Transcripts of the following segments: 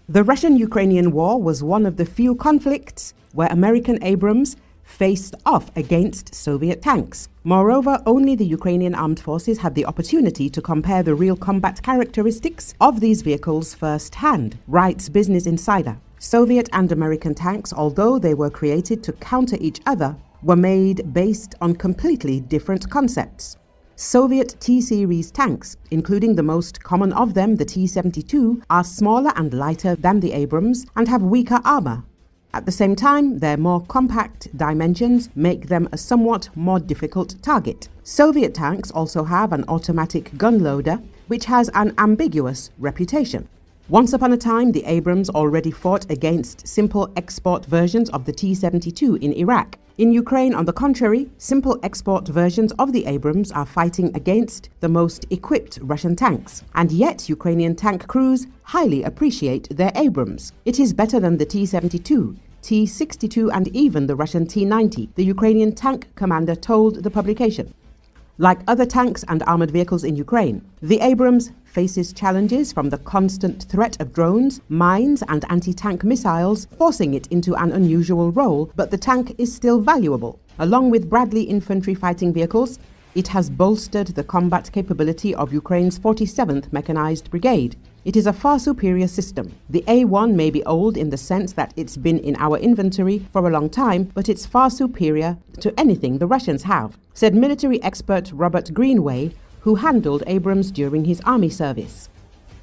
The Russian-Ukrainian war was one of the few conflicts where American Abrams faced off against Soviet tanks. Moreover, only the Ukrainian armed forces had the opportunity to compare the real combat characteristics of these vehicles firsthand, writes Business Insider. Soviet and American tanks, although they were created to counter each other, were made based on completely different concepts. Soviet T-series tanks, including the most common of them, the T-72, are smaller and lighter than the Abrams and have weaker armor. At the same time, their more compact dimensions make them a somewhat more difficult target. Soviet tanks also have an automatic gun loader, which has an ambiguous reputation. Once upon a time, the Abrams already fought against simple export versions of the T-72 in Iraq. In Ukraine, on the contrary, simple export versions of the Abrams are fighting against the most equipped Russian tanks. And yet, Ukrainian tank crews highly appreciate their Abrams. It is better than the T-72, T-62 and even the Russian T-90, the Ukrainian tank commander told the publication. Like other tanks and armored vehicles in Ukraine, the Abrams faces challenges from the constant threat of drones, mines and anti-tank missiles, forcing it into an unusual role, but the tank is still valuable. Along with Bradley infantry fighting vehicles, it has bolstered the combat capability of Ukraine's 47th Mechanized Brigade. It is a far superior system. The A1 may be old in the sense that it's been in our inventory for a long time, but it's far superior to anything the Russians have, said military expert Robert Greenway, who handled Abrams during his army service.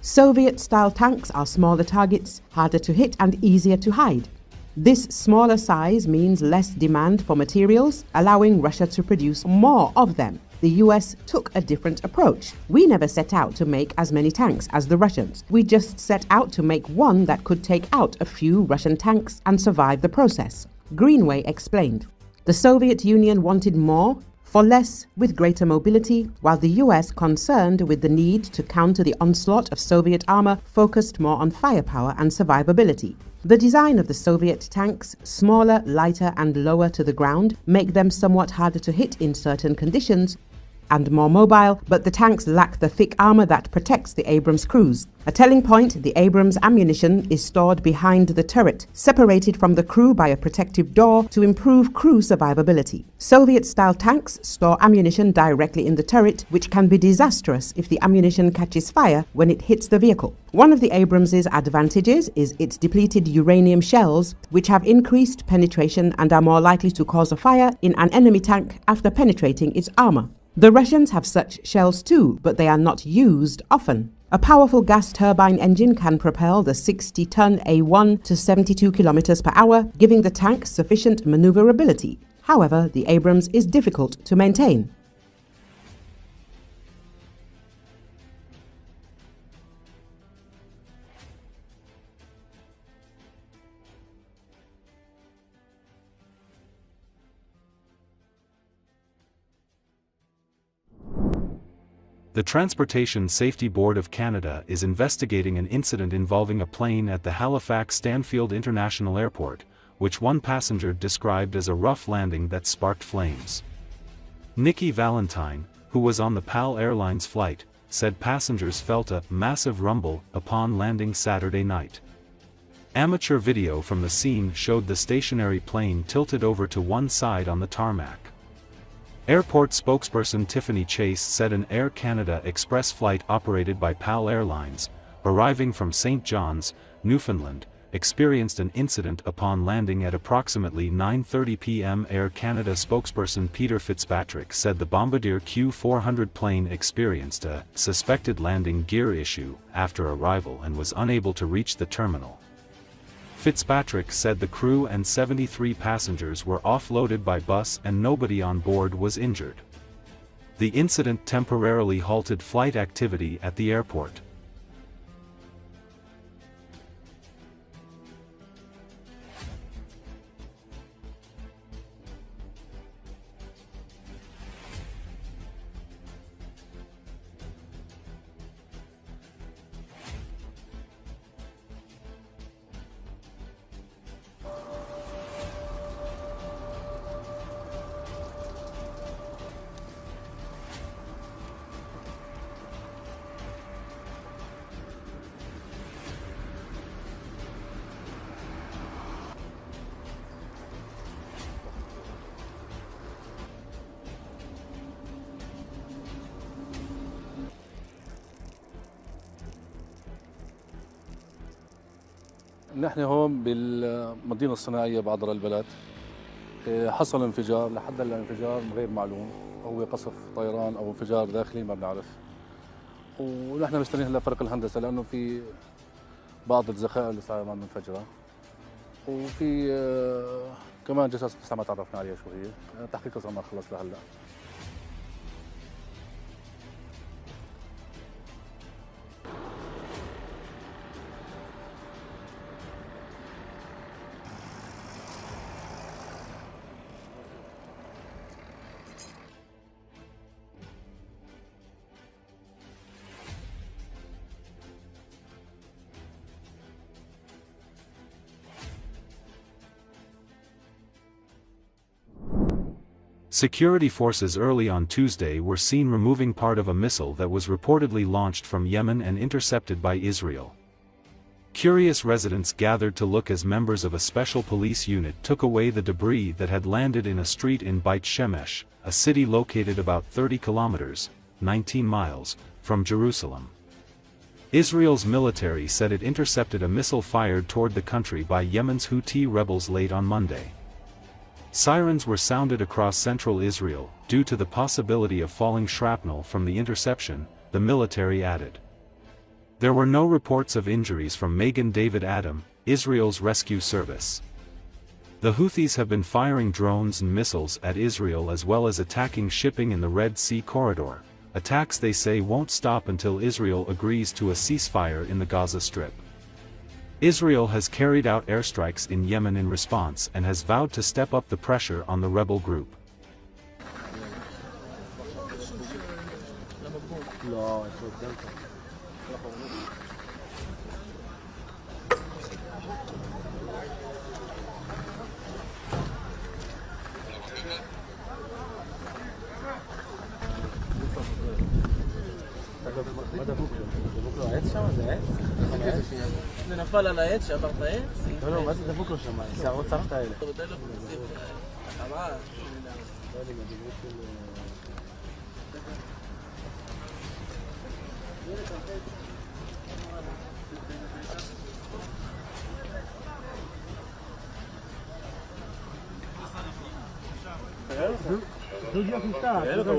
Soviet-style tanks are smaller targets, harder to hit and easier to hide. This smaller size means less demand for materials, allowing Russia to produce more of them. The US took a different approach. We never set out to make as many tanks as the Russians. We just set out to make one that could take out a few Russian tanks and survive the process, Greenway explained. The Soviet Union wanted more for less with greater mobility, while the US, concerned with the need to counter the onslaught of Soviet armor, focused more on firepower and survivability. The design of the Soviet tanks, smaller, lighter and lower to the ground, make them somewhat harder to hit in certain conditions and more mobile, but the tanks lack the thick armor that protects the Abrams crews. A telling point, the Abrams ammunition is stored behind the turret, separated from the crew by a protective door to improve crew survivability. Soviet-style tanks store ammunition directly in the turret, which can be disastrous if the ammunition catches fire when it hits the vehicle. One of the Abrams' advantages is its depleted uranium shells, which have increased penetration and are more likely to cause a fire in an enemy tank after penetrating its armor. The Russians have such shells too, but they are not used often. A powerful gas turbine engine can propel the 60-ton A1 to 72 kilometers per hour, giving the tank sufficient maneuverability. However, the Abrams is difficult to maintain. The Transportation Safety Board of Canada is investigating an incident involving a plane at the Halifax Stanfield International Airport, which one passenger described as a rough landing that sparked flames. Nikki Valentine, who was on the PAL Airlines flight, said passengers felt a massive rumble upon landing Saturday night. Amateur video from the scene showed the stationary plane tilted over to one side on the tarmac. Airport spokesperson Tiffany Chase said an Air Canada Express flight operated by PAL Airlines, arriving from St. John's, Newfoundland, experienced an incident upon landing at approximately 9:30 p.m. Air Canada spokesperson Peter Fitzpatrick said the Bombardier Q400 plane experienced a suspected landing gear issue after arrival and was unable to reach the terminal. Fitzpatrick said the crew and 73 passengers were offloaded by bus and nobody on board was injured. The incident temporarily halted flight activity at the airport. نحن هون بالمدينة الصناعية بعذر البلد. حصل انفجار، لحد الانفجار غير معلوم، هو قصف طيران أو انفجار داخلي ما بنعرف. ونحن مستنيين هلا فريق الهندسة لأنه في بعض الذخائر لسه ما منفجرة. وفي كمان جثث لسه ما تعرفنا عليها شو هي، التحقيق لسه ما خلص لهلا. Security forces early on Tuesday were seen removing part of a missile that was reportedly launched from Yemen and intercepted by Israel. Curious residents gathered to look as members of a special police unit took away the debris that had landed in a street in Beit Shemesh, a city located about 30 kilometers, 19 miles, from Jerusalem. Israel's military said it intercepted a missile fired toward the country by Yemen's Houthi rebels late on Monday. Sirens were sounded across central Israel, due to the possibility of falling shrapnel from the interception, the military added. There were no reports of injuries from Magen David Adom, Israel's rescue service. The Houthis have been firing drones and missiles at Israel as well as attacking shipping in the Red Sea corridor, attacks they say won't stop until Israel agrees to a ceasefire in the Gaza Strip. Israel has carried out airstrikes in Yemen in response and has vowed to step up the pressure on the rebel group. זה נפל על העץ, שעבר את העץ? לא, מה זה דבוק לו שם? שערות סבתא האלה.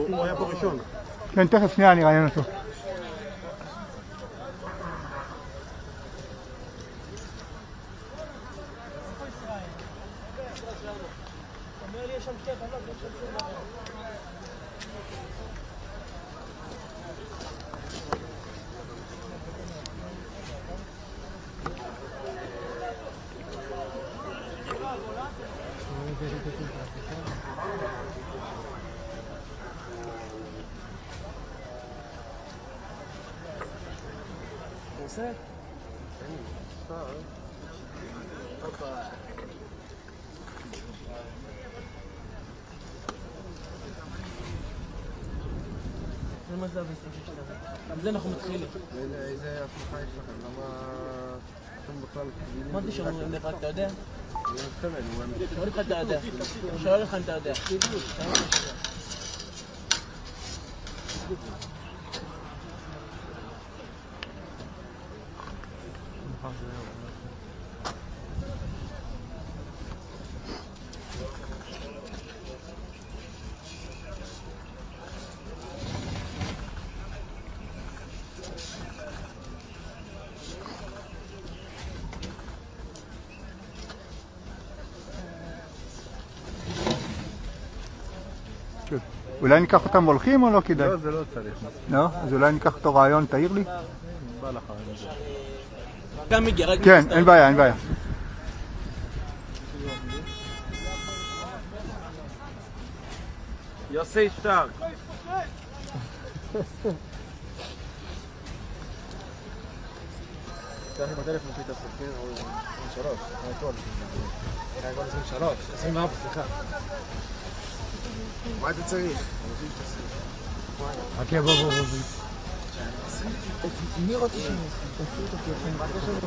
הוא היה פה ראשון. כן, תכף שנייה אני ראיין אותו. זה אנחנו מתחילים. איזה הפכה יש לכם? למה אתם בכלל... מה זה שאומרים לך, אתה יודע? אני מתכוון, שואל לך אתה יודע. שואל לך אתה יודע. אולי ניקח אותם הולכים או לא כדאי? לא, זה לא צריך. לא? אז אולי ניקח אותו רעיון, תעיר לי? בא לך. גם מגיע, רק כן, אין בעיה, אין בעיה. יוסי שטר. תכף בטלפון פית הסופר, או 23, הכל. הכל 23, 24, סליחה. מה אתה צריך? חכה, בוא. מי רוצה שאני תעשו אותו כיפים? מה יש לנו?